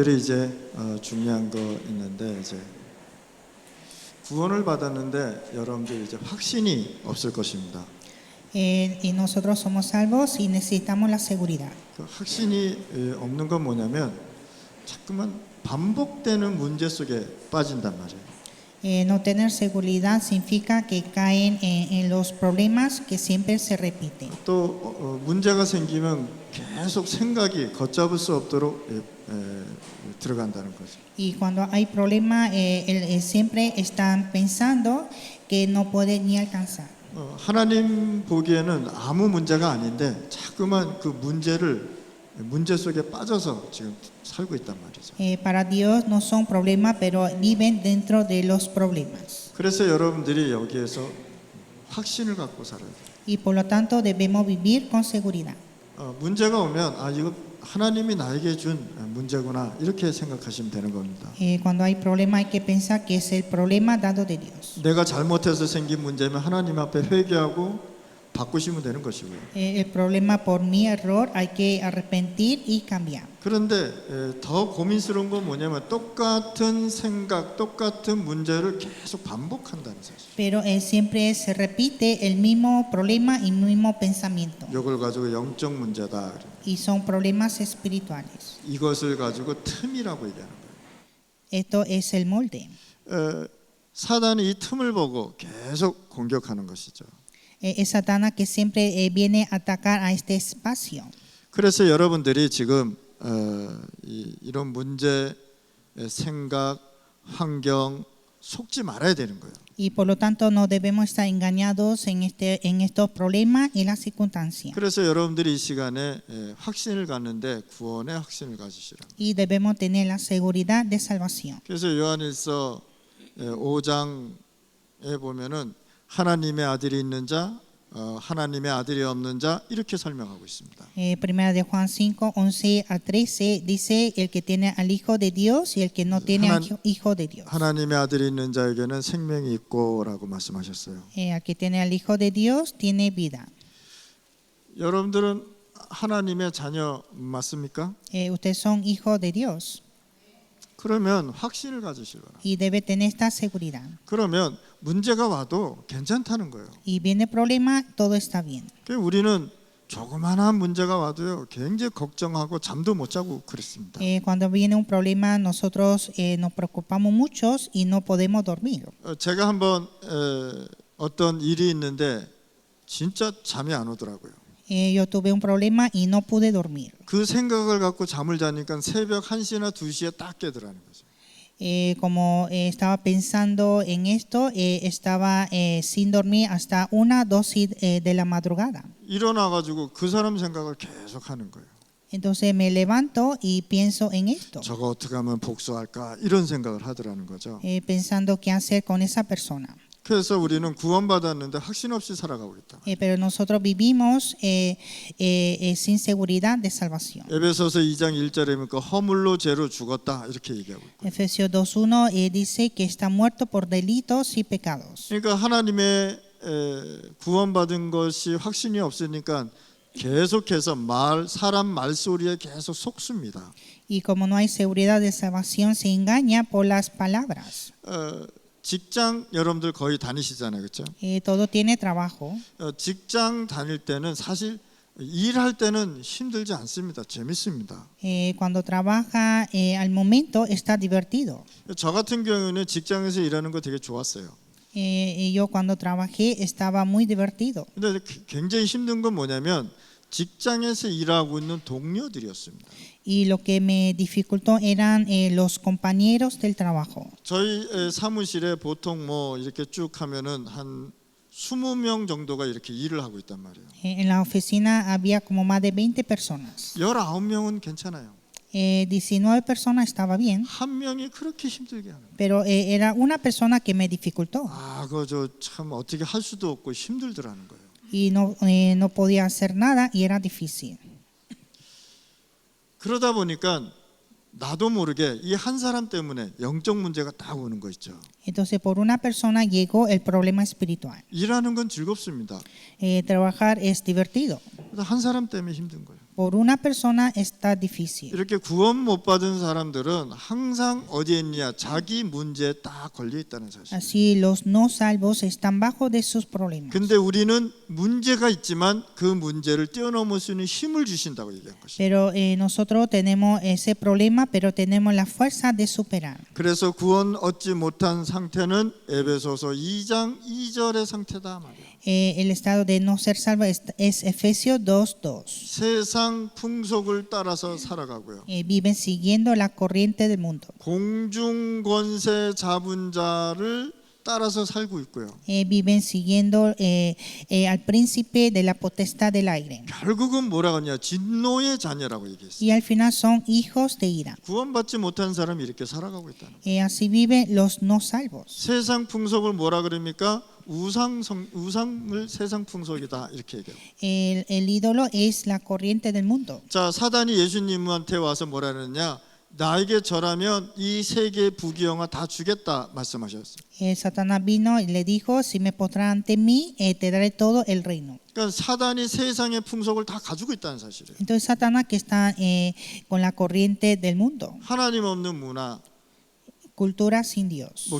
이제 중요한 거 있는데 이제 구원을 받았는데 여러분들 이제 확신이 없을 것입니다. Y nosotros somos salvos y necesitamos la seguridad. 그 확신이 없는 건 뭐냐면 자꾸만 반복되는 문제 속에 빠진단 말이에요. No tener seguridad significa que caen en los problemas que siempre se repiten. 또 문제가 생기면 계속 생각이 걷잡을 수 없도록 들어간다는 거죠. Y cuando hay problemas, siempre están pensando que no pueden ni alcanzar. 하나님 보기에는 아무 문제가 아닌데 자꾸만 그 문제 속에 빠져서 지금 살고 있단 말이죠. Para Dios no son problemas, pero viven dentro de los problemas. 그래서 여러분들이 여기에서 확신을 갖고 살아야 돼요. Y por lo tanto debemos vivir con seguridad. 문제가 오면 이거 하나님이 나에게 준 문제구나 이렇게 생각하시면 되는 겁니다. Cuando hay problema hay que pensar que es el problema dado de Dios. 내가 잘못해서 생긴 문제면 하나님 앞에 회개하고 바꾸시면 되는 것이고요. El problema por mi error hay que arrepentir y cambiar. 그런데 더 고민스러운 건 뭐냐면 똑같은 생각, 똑같은 문제를 계속 반복한다는 사실. Pero siempre se repite el mismo problema y mismo pensamiento. 이걸 가지고 영적 문제다. Y son problemas espirituales. 이것을 가지고 틈이라고 얘기하는 거예요. Esto es el molde. 사단이 이 틈을 보고 계속 공격하는 것이죠. Es Satanás que siempre viene a atacar a este espacio. 그래서 여러분들이 지금 이런 문제, 생각, 환경 속지 말아야 되는 거예요. Y por lo tanto no debemos estar engañados en estos problemas y las circunstancias. 그래서 여러분들이 이 시간에 확신을 갖는데 구원의 확신을 가지시라. Y debemos tener la seguridad de salvación. 그래서 요한일서 5장에 보면은 하나님의 아들이 있는 자, 하나님의 아들이 없는 자 이렇게 설명하고 있습니다. Primera de Juan 5, 11 a 13 dice el que tiene al Hijo de Dios y el que no tiene al Hijo de Dios. 하나님의 아들이 있는 자에게는 생명이 있고라고 말씀하셨어요. El que tiene al Hijo de Dios tiene vida. 여러분들은 하나님의 자녀 맞습니까? Ustedes son hijos de Dios 그러면 확신을 가지시라. y debe tener esta seguridad. 그러면 문제가 와도 괜찮다는 거예요. Y viene problema, todo está bien. 우리는 조그마한 문제가 와도요 굉장히 걱정하고 잠도 못 자고 그랬습니다. Cuando viene un problema nosotros nos preocupamos mucho y no podemos dormir. 제가 한번 어떤 일이 있는데 진짜 잠이 안 오더라고요. Yo tuve un problema y no pude dormir. 그 생각을 갖고 잠을 자니까 새벽 1시나 2시에 딱 깨더라는 거죠. Como estaba pensando en esto, estaba sin dormir hasta 1, 2 de la madrugada. 일어나가지고 그 사람 생각을 계속 하는 거예요. Entonces me levanto y pienso en esto, 저거 어떻게 하면 복수할까 이런 생각을 하더라는 거죠. pensando qué hacer con esa persona. 그래서 우리는 구원받았는데 확신 없이 살아가고 있다. Pero nosotros vivimos sin seguridad de salvación. 에베소서 2장 1절에 보니까 허물로 죄로 죽었다 이렇게 얘기하고 있고. Efesios 2:1 dice que está muerto por delitos y pecados. 그러니까 하나님의 구원받은 것이 확신이 없으니까 계속해서 사람 말소리에 계속 속습니다. Y como no hay seguridad de salvación, se engaña por las palabras. 직장 여러분들 거의 다니시잖아요, 그렇죠? Todo tiene trabajo. 직장 다닐 때는 사실 일할 때는 힘들지 않습니다. 재밌습니다. Cuando trabaja al momento está divertido. 저 같은 경우는 직장에서 일하는 거 되게 좋았어요. Yo cuando trabajé estaba muy divertido. 근데 굉장히 힘든 건 뭐냐면 직장에서 일하고 있는 동료들이었습니다. Y lo que me dificultó eran los compañeros del trabajo. 저희 사무실에 보통 뭐 이렇게 쭉 하면은 한 20명 정도가 이렇게 일을 하고 있단 말이에요. En la oficina había como más de 20 personas. 19명은 괜찮아요. 19 personas estaba bien, 한 명이 그렇게 힘들게 하는 거예요. pero era una persona que me dificultó 그거 저 참 어떻게 할 수도 없고 힘들더라는 거예요. y no podía hacer nada y era difícil. 그러다 보니까 나도 모르게 이 한 사람 때문에 영적 문제가 딱 오는 거 있죠. Entonces por una persona llegó el problema espiritual. 일하는 건 즐겁습니다. Trabajar es divertido. 한 사람 때문에 힘든 거예요. Por una persona está difícil. 이렇게 구원 못 받은 사람들은 항상 어디에 있냐? 자기 문제에 딱 걸려 있다는 사실. Así los no salvos están bajo de sus problemas. 근데 우리는 문제가 있지만 그 문제를 뛰어넘을 수 있는 힘을 주신다고 얘기한 것이죠. Pero nosotros tenemos ese problema, pero tenemos la fuerza de superar. 그래서 구원 얻지 못한 상태는 에베소서 2장 2절의 상태다 말이에요. El estado de no ser salvo es Efesios 2:2. 세상 풍속을 따라서 살아가고요. Viven siguiendo la corriente del mundo. 공중 권세 잡은 자를 따라서 살고 있고요. Viven siguiendo al príncipe de la potestad del aire. 결국은 뭐라고 하냐? 진노의 자녀라고 얘기했어요. Y al final son hijos de ira. 구원받지 못한 사람이 이렇게 살아가고 있다는 거예요. Así viven los no salvos. 세상 풍속을 뭐라 그럽니까? 우상을 세상 풍속이다 이렇게 얘기해요. El ídolo es la corriente del mundo. 자, 사단이 예수님한테 와서 뭐라 그러느냐? 나에게 절하면 이 세계 부귀영화 다 주겠다 말씀하셨어요. Satanás vino y le dijo, si me postras ante mí, te daré todo el reino. 그러니까 사단이 세상의 풍속을 다 가지고 있다는 사실이에요. Entonces Satanás que está con la corriente del mundo, 하나님 없는 문화, cultura sin Dios, 뭐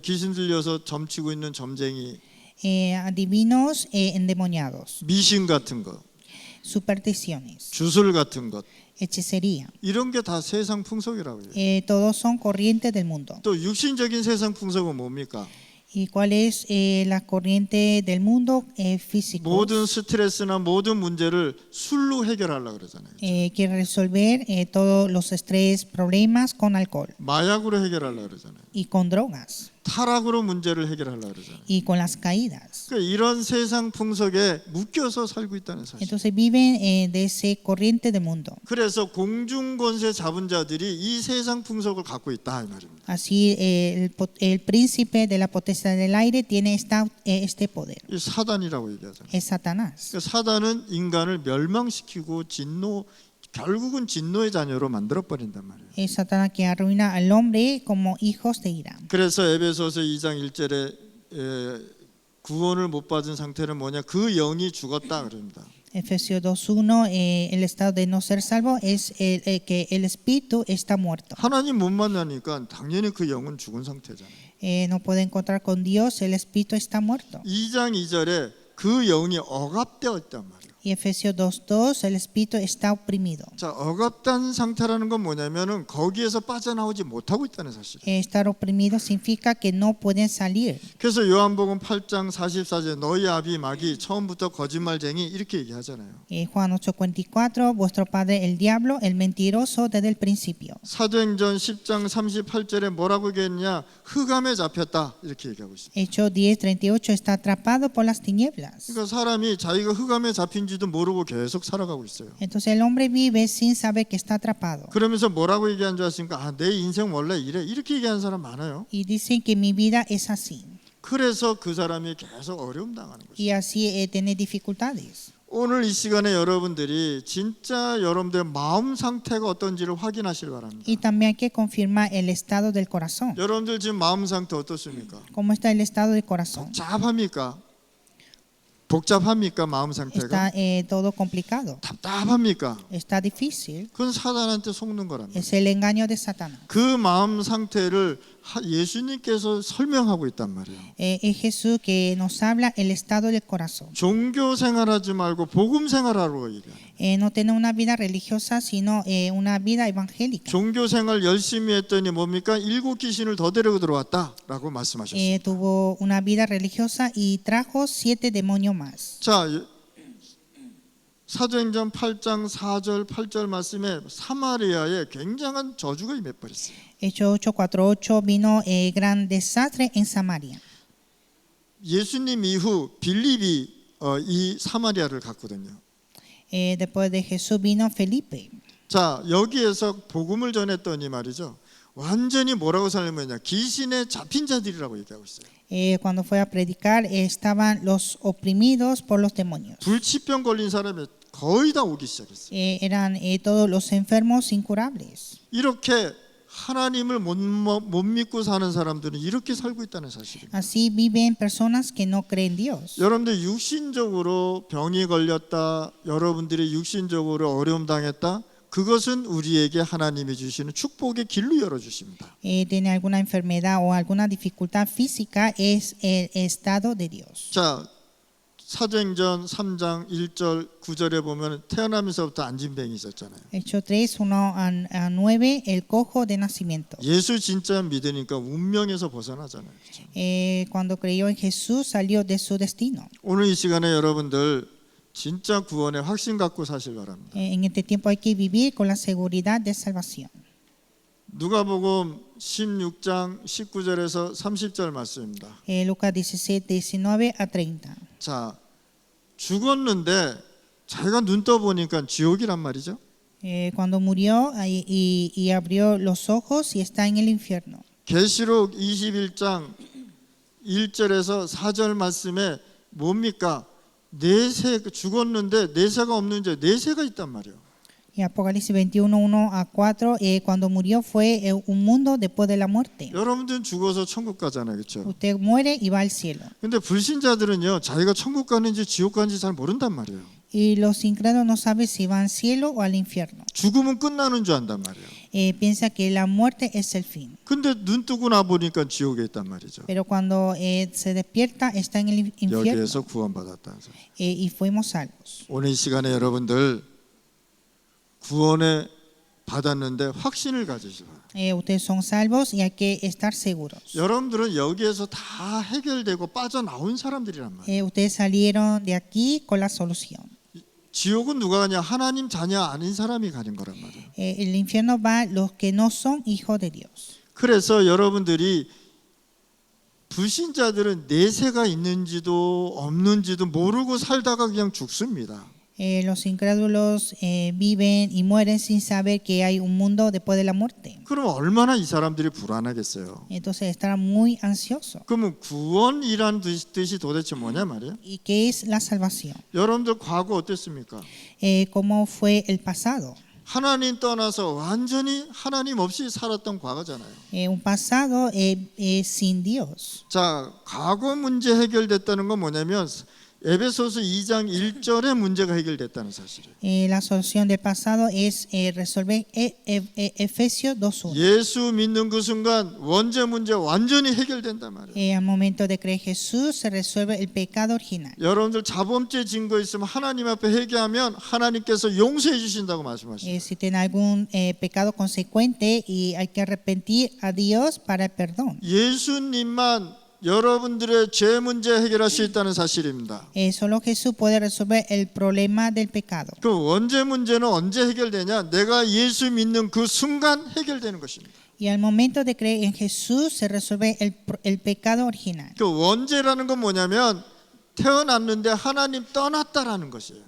귀신 들려서 점치고 있는 점쟁이, adivinos endemoniados, 미신 같은 것, supersticiones, 주술 같은 것, hechicería, 이런 게 다 세상 풍속이라고 해요. todos son corrientes del mundo. 또 육신적인 세상 풍속은 뭡니까? ¿Y cuál es la corriente del mundo físico? 모든 스트레스나 모든 문제를 술로 해결하려고 그러잖아요. Quiere resolver todos los estrés, problemas con alcohol 마약으로 해결하려고 그러잖아요. y con drogas 타락으로 문제를 해결하려고 그러잖아요. y con las caídas. 그러니까 이런 세상 풍속에 묶여서 살고 있다는 사실. Entonces viven de ese corriente del mundo. 그래서 공중 권세 잡은 자들이 이 세상 풍속을 갖고 있다 이 말입니다. Así el príncipe de la potestad del aire tiene este poder. 이 사단이라고 얘기하잖아요. Es Satanás. 그러니까 사단은 인간을 멸망시키고 결국은 진노의 자녀로 만들어 버린단 말이에요. Es Satanás que arruina al hombre como hijos de ira. 그래서 에베소서 2장 1절에 구원을 못 받은 상태는 뭐냐? 그 영이 죽었다 그럽니다. Efesios 2:1, el estado de no ser salvo es que el espíritu está muerto. 하나님 못 만나니까 당연히 그 영은 죽은 상태잖아요. No puede encontrar con Dios, el espíritu está muerto. 2장 2절에 그 영이 억압되어 있단 말이에요. Y Efesios 2:2, el espíritu está oprimido. 자, 억압된 상태라는 건 뭐냐면은 거기에서 빠져나오지 못하고 있다는 사실이에요. Estar oprimido significa que no pueden salir. 그래서 요한복음 8장 44절 너희 아비 마귀 처음부터 거짓말쟁이 이렇게 얘기하잖아요. Juan 8:44, vuestro padre el diablo, el mentiroso desde el principio. 사도행전 10장 38절에 뭐라고 얘기했냐? 흑암에 잡혔다 이렇게 얘기하고 있습니다. Hechos 10:38, está atrapado por las tinieblas. 그러니까 사람이 자기가 흑암에 잡힌지도 모르고 계속 살아가고 있어요. Entonces el hombre vive sin saber que está atrapado. 그러면서 뭐라고 얘기한 줄 아십니까? 아, 내 인생 원래 이래 이렇게 얘기하는 사람 많아요. Y dicen que mi vida es así. 그래서 그 사람이 계속 어려움 당하는 거죠. Y así tiene dificultades. 오늘 이 시간에 여러분들이 진짜 여러분들의 마음 상태가 어떤지를 확인하시길 바랍니다. Y también hay que confirmar el estado del corazón. 여러분들 지금 마음 상태 어떻습니까? ¿Cómo está el estado del corazón? 복잡합니까? 마음 상태가? Está todo complicado. 답답합니까? Está difícil. 그건 사단한테 속는 거랍니다. Es el engaño de Satanás. 그 마음 상태를 예수님께서 설명하고 있단 말이에요. Es Jesús que nos habla el estado del corazón. 종교 생활하지 말고 복음 생활하라고 얘기해요. No tener una vida religiosa, sino una vida evangélica. 종교 생활 열심히 했더니 뭡니까? 7 귀신을 더 데리고 들어왔다라고 말씀하셨어요. Tuvo una vida religiosa y trajo 7 demonios más. 자, 사도행전 8장 4절 8절 말씀에 사마리아에 굉장한 저주가 임해버렸어요. Hechos 8:4 vino gran desastre en Samaria. 예수님 이후 빌립이 이 사마리아를 갔거든요. Después de Jesús vino Felipe. 자, 여기에서 복음을 전했더니 말이죠. 완전히 뭐라고 설명했냐? 귀신에 잡힌 자들이라고 얘기하고 있어요. Cuando fue a predicar estaban los oprimidos por los demonios. 불치병 걸린 사람이 거의 다 오기 시작했어요. Eran todos los enfermos incurables. 이렇게 하나님을 못 믿고 사는 사람들은 이렇게 살고 있다는 사실입니다. Así viven personas que no creen Dios. 여러분들 육신적으로 병이 걸렸다, 여러분들이 육신적으로 어려움 당했다, 그것은 우리에게 하나님이 주시는 축복의 길로 열어주십니다. Tiene alguna enfermedad o alguna dificultad física, es el estado de Dios. 자, 사도행전 3장 1절 9절에 보면 태어나면서부터 안진뱅이 있었잖아요. Hechos 3, 1 a 9, el cojo de nacimiento. 예수 진짜 믿으니까 운명에서 벗어나잖아요. 그렇죠? Cuando creyó en Jesús, salió de su destino. 오늘 이 시간에 여러분들 진짜 구원의 확신 갖고 사실 바랍니다. En este tiempo hay que vivir con la seguridad de salvación. 누가복음 16장 19절에서 30절 말씀입니다. Lucas 17, 19 a 30. 자, 죽었는데 자기가 눈 떠보니까 지옥이란 말이죠. Cuando murió y abrió los ojos y está en el infierno. 계시록 21장 1절에서 4절 말씀에 뭡니까? 내세 죽었는데 내세가 없는 자 내세가 있단 말이에요. Y Apocalipsis 21, 1 a 4, cuando murió fue un mundo después de la muerte. 여러분들은 죽어서 천국 가잖아요, 그렇죠? Usted muere y va al cielo. 근데 불신자들은요, 자기가 천국 가는지 지옥 가는지 잘 모른단 말이에요. Y los incrédulos no saben si van al cielo o al infierno. 죽으면 끝나는 줄 안단 말이에요. Piensa que la muerte es el fin. 근데 눈 뜨고 나 보니까 지옥에 있단 말이죠. Pero cuando se despierta está en el infierno. 여기에서 구원받았다는 사실. Y fuimos salvos. 오늘 이 시간에 여러분들 구원에 받았는데 확신을 가지시기 바랍니다. Ustedes son salvos y hay que estar seguros. 여러분들은 여기에서 다 해결되고 빠져나온 사람들이란 말이에요. Ustedes salieron de aquí con la solución. 지옥은 누가 가냐? 하나님 자녀 아닌 사람이 가는 거란 말이에요. El infierno va los que no son hijos de Dios. 그래서 여러분들이 불신자들은 내세가 있는지도 없는지도 모르고 살다가 그냥 죽습니다. Los incrédulos viven y mueren sin saber que hay un mundo después de la muerte. 그럼 얼마나 이 사람들이 불안하겠어요. Entonces estarán muy ansiosos. 그러면 구원이란 뜻이 도대체 뭐냐 말이에요. ¿Y qué es la salvación? 여러분들 과거 어땠습니까? ¿Cómo fue el pasado? 하나님 떠나서 완전히 하나님 없이 살았던 과거잖아요. Un pasado sin Dios. 자, 과거 문제 해결됐다는 건 뭐냐면 에베소서 2장 1절의 문제가 해결됐다는 사실이에요. La solución del pasado es resolver Efesios 2:1. 예수 믿는 그 순간 원죄 문제 완전히 해결된단 말이에요. Al momento de creer Jesús se resuelve el pecado original. 여러분들 자범죄 증거 있으면 하나님 앞에 회개하면 하나님께서 용서해 주신다고 말씀하시죠. Si tiene algún pecado consecuente y hay que arrepentir a Dios para el perdón. 예수님만 여러분들의 죄 문제 해결할 수 있다는 사실입니다. Solo Jesús puede resolver el problema del pecado. 그 원죄 문제는 언제 해결되냐? 내가 예수 믿는 그 순간 해결되는 것입니다. Y al momento de creer en Jesús se resuelve el pecado original. 그 원죄라는 건 뭐냐면 태어났는데 하나님 떠났다라는 것이에요.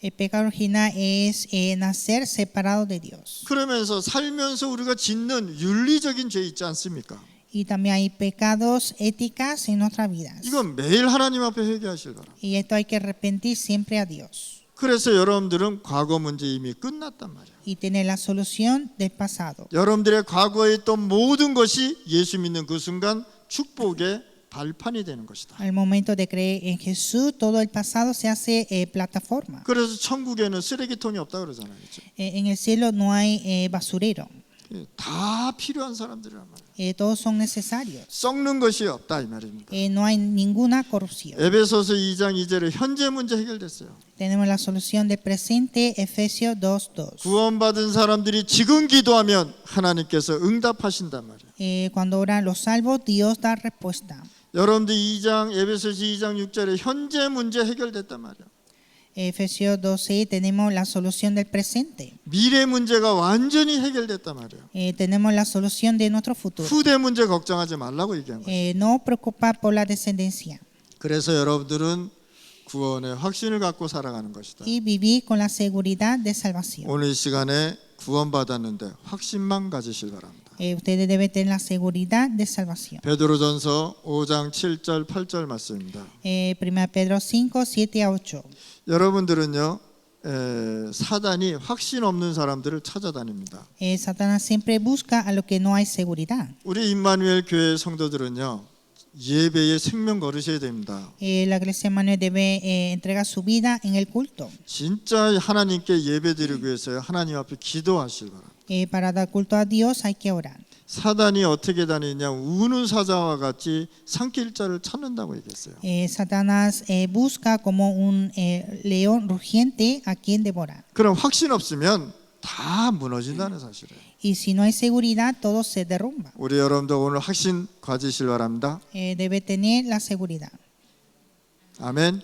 El pecado original es nacer separado de Dios. 그러면서 살면서 우리가 짓는 윤리적인 죄 있지 않습니까? Y también hay pecados éticas en nuestras vidas. 이건 매일 하나님 앞에 회개하실 바랍니다. Y esto hay que arrepentir siempre a Dios. 그래서 여러분들은 과거 문제 이미 끝났단 말이에요. Y tener la solución del pasado. 여러분들의 과거에 있던 모든 것이 예수 믿는 그 순간 축복의 발판이 되는 것이다. Al momento de creer en Jesús, todo el pasado se hace plataforma. 그래서 천국에는 쓰레기통이 없다 그러잖아요. 그렇죠? En el cielo no hay basurero. 다 필요한 사람들이란 말이에요. Todos son necesarios. 썩는 것이 없다 이 말입니다. No hay ninguna corrupción. 에베소서 2장 2절에 현재 문제 해결됐어요. Tenemos la solución del presente, Efesios 2:2. 구원받은 사람들이 지금 기도하면 하나님께서 응답하신단 말이에요. Cuando oran los salvos, Dios da respuesta. 여러분들 에베소서 2장 6절에 현재 문제 해결됐단 말이에요. Efesios 2:6 tenemos la solución del presente. 미래 문제가 완전히 해결됐단 말이에요. Tenemos la solución de nuestro futuro. 후대 문제 걱정하지 말라고 얘기한 거예요. No preocupar por la descendencia. 그래서 여러분들은 구원의 확신을 갖고 살아가는 것이다. Y vivir con la seguridad de salvación. 오늘 이 시간에 구원받았는데 확신만 가지실 바랍니다. Ustedes deben tener la seguridad de salvación. 베드로전서 5장 7절 8절 말씀입니다. 1 Pedro 5, 7 a 8. 여러분들은요 사단이 확신 없는 사람들을 찾아다닙니다. Satanás siempre busca a lo que no hay seguridad. 우리 임마누엘 교회 성도들은요, 예배에 생명 걸으셔야 됩니다. La iglesia Manuel debe entregar su vida en el culto. 진짜 하나님께 예배드리기 위해서요, 하나님 앞에 기도하시기 바랍니다. Para dar culto a Dios hay que orar. 사단이 어떻게 다니냐, 우는 사자와 같이 삼킬 자를 찾는다고 얘기했어요. Satanás busca como un león rugiente a quien devorar. 그럼 확신 없으면 다 무너진다는 사실이에요. Y si no hay seguridad, todo se derrumba. 우리 여러분도 오늘 확신 가지실 바랍니다. Debe tener la seguridad. 아멘.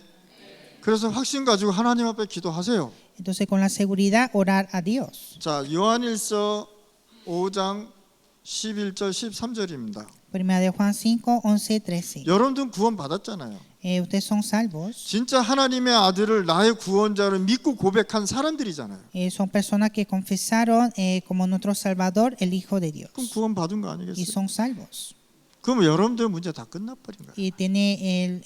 그래서 확신 가지고 하나님 앞에 기도하세요. Entonces, con la seguridad, orar a Dios. 자, 요한일서 5장 11절 13절입니다. Primera de Juan 5, 11, 13. 여러분들은 구원 받았잖아요. Ustedes son salvos. 진짜 하나님의 아들을 나의 구원자로 믿고 고백한 사람들이잖아요. Son personas que confesaron como nuestro Salvador el Hijo de Dios. 그럼 구원 받은 거 Y 아니겠어요? son salvos. 그러면 여러분들 문제 다 끝나버린 거예요. Y tiene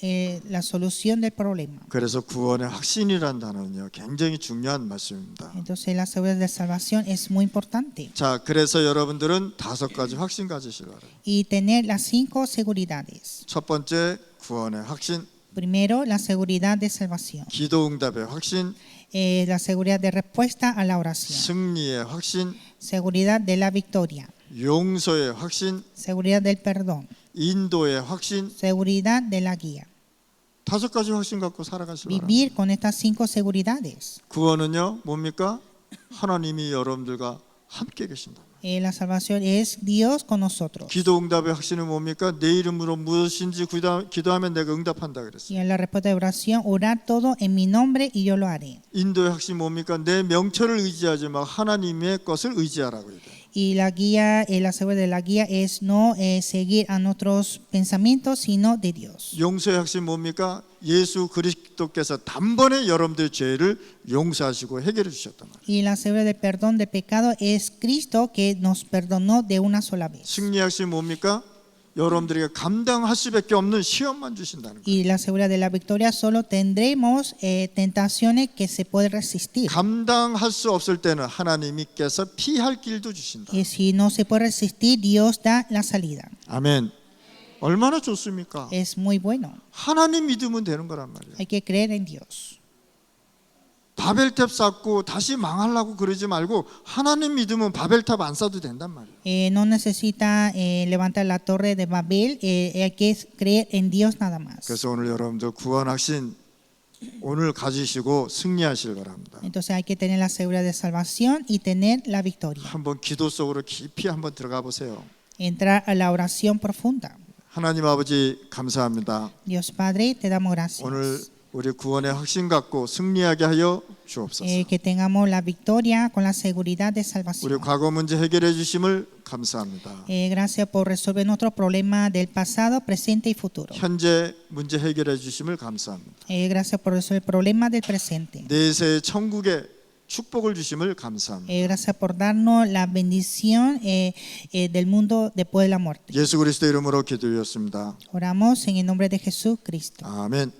la solución del problema. 그래서 구원의 확신이라는 단어는요, 굉장히 중요한 말씀입니다. Entonces, la seguridad de salvación es muy importante. 자, 그래서 여러분들은 5가지 확신 가지실 바랍니다. Y tener las 5 seguridades. 첫 번째, 구원의 확신, Primero, la seguridad de salvación. 기도 응답의 확신, La seguridad de respuesta a la oración. 승리의 확신, Seguridad de la victoria. 용서의 확신, Seguridad del perdón. 인도의 확신, Seguridad de la guía. 5가지 확신 갖고 살아가실 바랍니다. Vivir con estas 5 seguridades. 구원은요, 뭡니까? 하나님이 여러분들과 함께 계신다. La salvación es Dios con nosotros. 기도 응답의 확신은 뭡니까? 내 이름으로 무엇인지 기도하면 내가 응답한다 그랬어요. Y en la respuesta de oración, orar todo en mi nombre y yo lo haré. 인도의 확신 뭡니까? 내 명철을 의지하지 마, 하나님의 것을 의지하라고 얘기해요. Y la guía, la seguridad de la guía es no seguir a nuestros pensamientos, sino de Dios. 용서의 확신 뭡니까? 예수 그리스도께서 단번에 여러분들의 죄를 용서하시고 해결해 주셨단 말이에요. Y la seguridad del perdón del pecado es Cristo que nos perdonó de una sola vez. 승리의 확신 뭡니까? 여러분들에게 감당할 수밖에 없는 시험만 주신다는 거예요. Y la seguridad de la victoria solo tendremos tentaciones que se pueden resistir. 감당할 수 없을 때는 하나님께서 피할 길도 주신다. Y si no se puede resistir, Dios da la salida. 아멘. 얼마나 좋습니까? Es muy bueno. 하나님 믿으면 되는 거란 말이에요. Hay que creer en Dios. 바벨탑 쌓고 다시 망하려고 그러지 말고 하나님 믿으면 바벨탑 안 쌓아도 된단 말이에요. No necesita levantar la torre de Babel, hay que creer en Dios nada más. 그래서 오늘 여러분들 구원 확신 오늘 가지시고 승리하시길 바랍니다. Entonces hay que tener la seguridad de salvación y tener la victoria. 한번 기도 속으로 깊이 한번 들어가 보세요. Entrar a la oración profunda. 하나님 아버지 감사합니다. Dios Padre, te damos gracias. 오늘 우리 구원의 확신 갖고 승리하게 하여 주옵소서. Que tengamos la victoria con la seguridad de 우리 salvación. 과거 문제 해결해 주심을 감사합니다. Gracias por resolver nuestros problemas del pasado, presente y futuro. 현재 문제 해결해 주심을 감사합니다. Gracias por resolver problemas del presente. 내세 천국의 축복을 주심을 감사합니다. Gracias por darnos la bendición del mundo después de la muerte. 예수 그리스도 이름으로 기도드렸습니다. Oramos en el nombre de Jesucristo. 아멘.